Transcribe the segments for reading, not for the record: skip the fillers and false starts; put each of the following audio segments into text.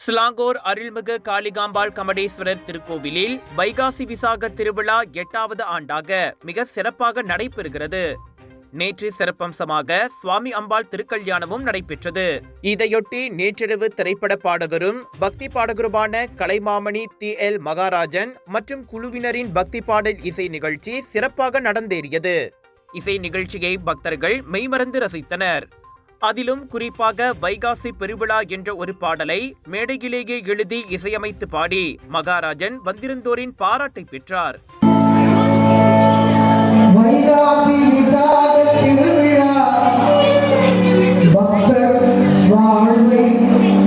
ஸ்லாங்கூர் அருள்மிகு காளிகாம்பாள் கமடேஸ்வரர் திருக்கோவிலில் வைகாசி விசாக திருவிழா 8வது ஆண்டாக மிக சிறப்பாக நடைபெறுகிறது. நேற்று சிறப்பம்சமாக சுவாமி அம்பாள் திருக்கல்யாணமும் நடைபெற்றது. இதையொட்டி நேற்றிரவு திரைப்பட பாடகரும் பக்தி பாடகருமான கலைமாமணி TL மகாராஜன் மற்றும் குழுவினரின் பக்தி பாடல் இசை நிகழ்ச்சி சிறப்பாக நடந்தேறியது. இசை நிகழ்ச்சியை பக்தர்கள் மெய்மறந்து ரசித்தனர். அதிலும் குறிப்பாக வைகாசி பெருவிழா என்ற ஒரு பாடலை மேடையிலேயே எழுதி இசையமைத்து பாடி மகாராஜன் வந்திருந்தோரின் பாராட்டை பெற்றார். வைகாசி விசாக திருவிழா பக்தர் வாழ்வை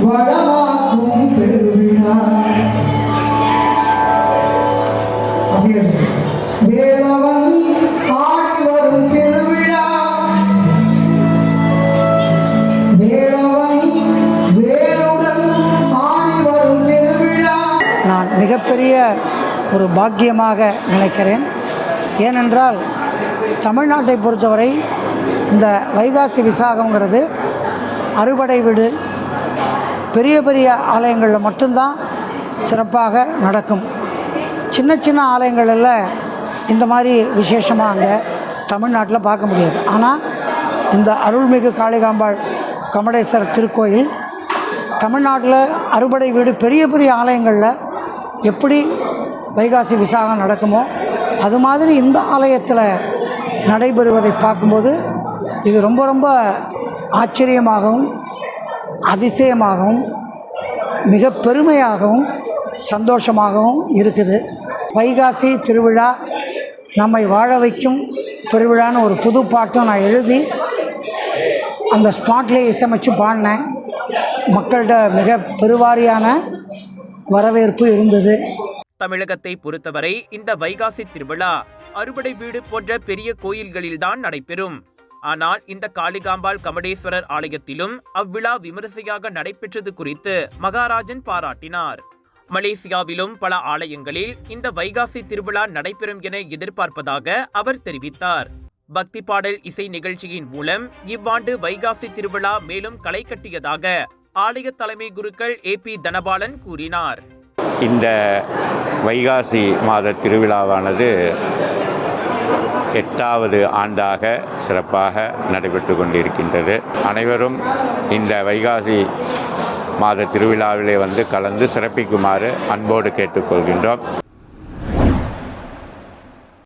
வளமாக்கும் பெருவிழா. வேலவன் ஆடி வரும் திருவிழா, நான் மிகப்பெரிய ஒரு பாக்கியமாக நினைக்கிறேன். ஏனென்றால் தமிழ்நாட்டை பொறுத்தவரை இந்த வைகாசி விசாகங்கிறது அறுபடை வீடு பெரிய பெரிய ஆலயங்களில் மட்டும்தான் சிறப்பாக நடக்கும். சின்ன சின்ன ஆலயங்களில் இந்த மாதிரி விசேஷமாக அங்கே தமிழ்நாட்டில் பார்க்க முடியாது. ஆனால் இந்த அருள்மிகு காளிகாம்பாள் கமடேஸ்வரர் திருக்கோயில் தமிழ்நாட்டில் அறுபடை வீடு பெரிய பெரிய ஆலயங்களில் எப்படி வைகாசி விசாகம் நடக்குமோ அது மாதிரி இந்த ஆலயத்தில் நடைபெறுவதை பார்க்கும்போது இது ரொம்ப ரொம்ப ஆச்சரியமாகவும் அதிசயமாகவும் மிக பெருமையாகவும் சந்தோஷமாகவும் இருக்குது. வைகாசி திருவிழா நம்மை வாழ வைக்கும் பெருவிழான்னு ஒரு புது பாட்டும் நான் எழுதி அந்த ஸ்பாட்லேயே இசையமைச்சு பாடினேன். மக்கள்கிட்ட மிக பெருவாரியான வரவேற்பு இருந்தது. தமிழகத்தை பொறுத்தவரை இந்த வைகாசி திருவிழா அறுபடை வீடு போன்ற பெரிய கோயில்களில்தான் நடைபெறும். ஆனால் இந்த காளிகாம்பாள் கமடேஸ்வரர் ஆலயத்திலும் அவ்விழா விமரிசையாக நடைபெற்றது குறித்து மகாராஜன் பாராட்டினார். மலேசியாவிலும் பல ஆலயங்களில் இந்த வைகாசி திருவிழா நடைபெறும் என எதிர்பார்ப்பதாக அவர் தெரிவித்தார். பக்தி பாடல் இசை நிகழ்ச்சியின் மூலம் இவ்வாண்டு வைகாசி திருவிழா மேலும் களை கட்டியதாக ஆலய தலைமை குருக்கள் AP தனபாலன் கூறினார். இந்த வைகாசி மாத திருவிழாவானது 8வது ஆண்டாக சிறப்பாக நடைபெற்று கொண்டிருக்கின்றது. அனைவரும் இந்த வைகாசி மாத திருவிழாவிலே வந்து கலந்து சிறப்பிக்குமாறு அன்போடு கேட்டுக்கொள்கின்றோம்.